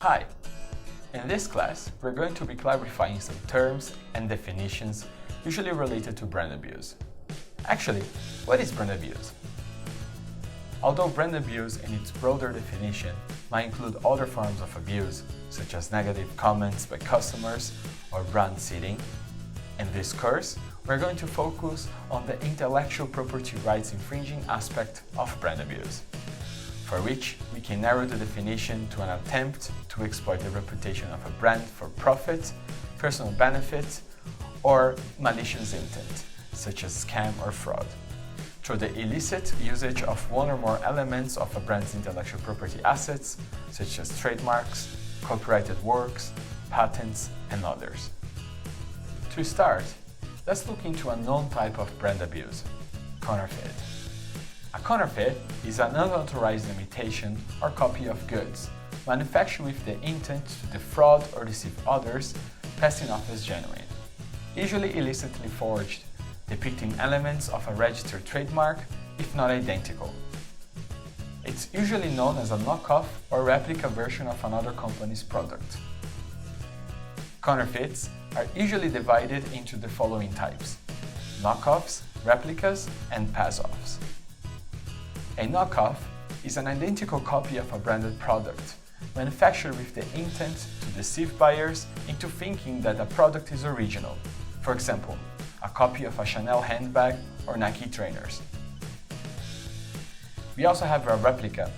Hi! In this class, we're going to be clarifying some terms and definitions usually related to brand abuse. Actually, what is brand abuse? Although brand abuse in its broader definition might include other forms of abuse, such as negative comments by customers or brand seeding, in this course, we're going to focus on the intellectual property rights infringing aspect of brand abuse, for which we can narrow the definition to an attempt to exploit the reputation of a brand for profit, personal benefit, or malicious intent, such as scam or fraud, through the illicit usage of one or more elements of a brand's intellectual property assets, such as trademarks, copyrighted works, patents, and others. To start, let's look into a known type of brand abuse: counterfeit. A counterfeit is an unauthorized imitation or copy of goods, manufactured with the intent to defraud or deceive others, passing off as genuine, usually illicitly forged, depicting elements of a registered trademark, if not identical. It's usually known as a knockoff or replica version of another company's product. Counterfeits are usually divided into the following types: knockoffs, replicas, and pass-offs. A knockoff is an identical copy of a branded product, manufactured with the intent to deceive buyers into thinking that a product is original. For example, a copy of a Chanel handbag or Nike trainers. We also have a replica.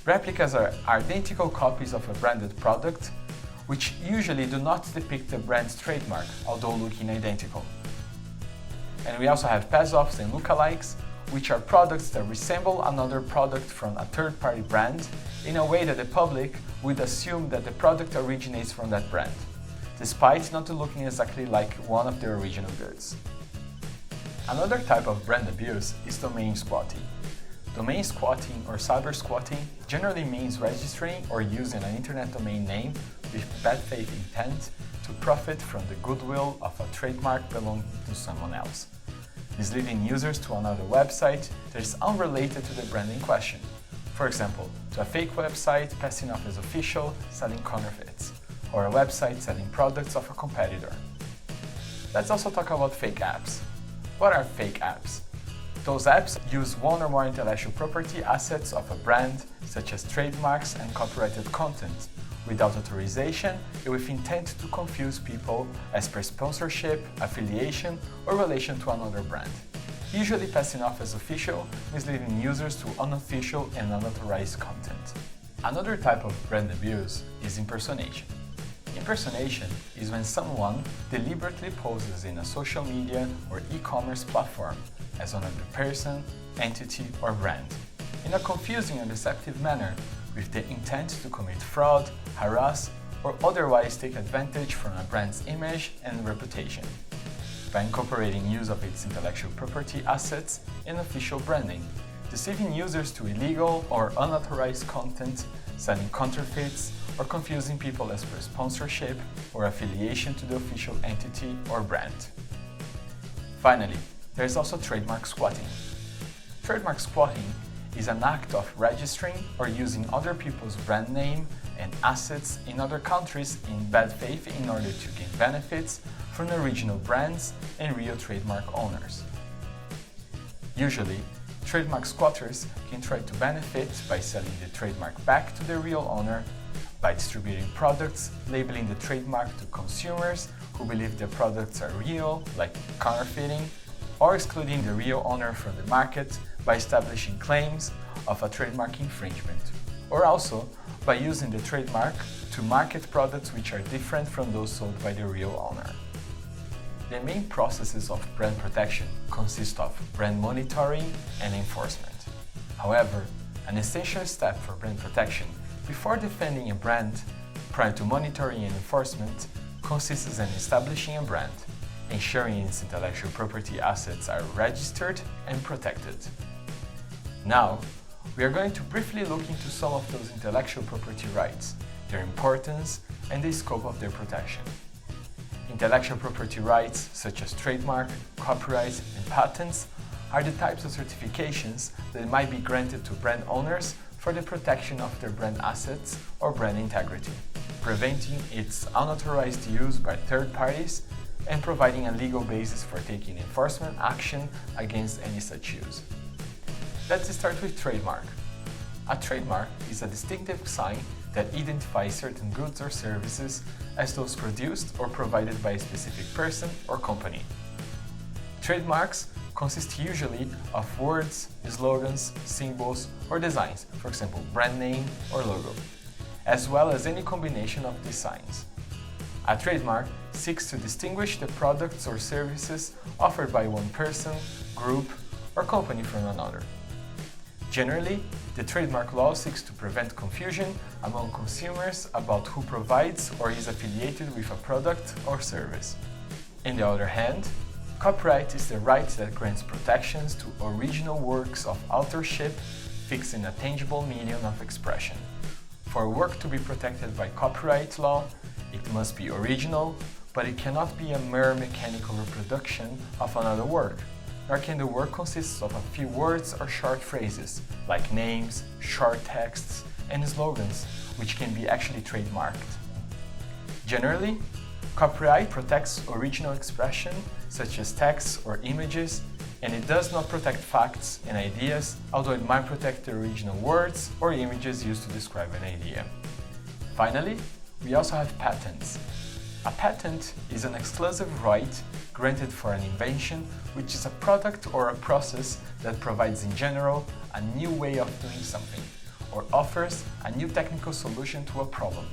Replicas are identical copies of a branded product, which usually do not depict the brand's trademark, although looking identical. And we also have pass-offs and lookalikes, which are products that resemble another product from a third-party brand in a way that the public would assume that the product originates from that brand, despite not looking exactly like one of the original goods. Another type of brand abuse is domain squatting. Domain squatting or cyber squatting generally means registering or using an internet domain name with bad faith intent to profit from the goodwill of a trademark belonging to someone else, misleading users to another website that is unrelated to the brand in question. For example, to a fake website passing off as official, selling counterfeits, or a website selling products of a competitor. Let's also talk about fake apps. What are fake apps? Those apps use one or more intellectual property assets of a brand, such as trademarks and copyrighted content, without authorization and with intent to confuse people as per sponsorship, affiliation, or relation to another brand, usually passing off as official, misleading users to unofficial and unauthorized content. Another type of brand abuse is impersonation. Impersonation is when someone deliberately poses in a social media or e-commerce platform as another person, entity, or brand, in a confusing and deceptive manner, with the intent to commit fraud, harass, or otherwise take advantage from a brand's image and reputation, by incorporating use of its intellectual property assets in official branding, deceiving users to illegal or unauthorized content, selling counterfeits, or confusing people as per sponsorship or affiliation to the official entity or brand. Finally, there is also trademark squatting. Trademark squatting is an act of registering or using other people's brand name and assets in other countries in bad faith in order to gain benefits from original brands and real trademark owners. Usually, trademark squatters can try to benefit by selling the trademark back to the real owner, by distributing products labeling the trademark to consumers who believe the products are real, like counterfeiting, or excluding the real owner from the market by establishing claims of a trademark infringement, or also by using the trademark to market products which are different from those sold by the real owner. The main processes of brand protection consist of brand monitoring and enforcement. However, an essential step for brand protection before defending a brand, prior to monitoring and enforcement, consists in establishing a brand, ensuring its intellectual property assets are registered and protected. Now, we are going to briefly look into some of those intellectual property rights, their importance, and the scope of their protection. Intellectual property rights, such as trademark, copyright, and patents, are the types of certifications that might be granted to brand owners for the protection of their brand assets or brand integrity. preventing its unauthorized use by third parties and providing a legal basis for taking enforcement action against any such use. Let's start with trademark. A trademark is a distinctive sign that identifies certain goods or services as those produced or provided by a specific person or company. Trademarks consist usually of words, slogans, symbols, or designs, for example, brand name or logo, as well as any combination of these signs. A trademark seeks to distinguish the products or services offered by one person, group, or company from another. Generally, the trademark law seeks to prevent confusion among consumers about who provides or is affiliated with a product or service. On the other hand, copyright is the right that grants protections to original works of authorship, fixing a tangible medium of expression. For a work to be protected by copyright law, it must be original, but it cannot be a mere mechanical reproduction of another work, nor can the work consist of a few words or short phrases, like names, short texts, and slogans, which can be actually trademarked. Generally, copyright protects original expression, such as text or images, and it does not protect facts and ideas, although it might protect the original words or images used to describe an idea. Finally, we also have patents. A patent is an exclusive right granted for an invention, which is a product or a process that provides in general a new way of doing something, or offers a new technical solution to a problem.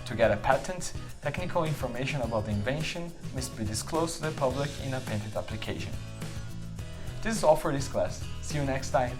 To get a patent, technical information about the invention must be disclosed to the public in a patent application. This is all for this class. See you next time!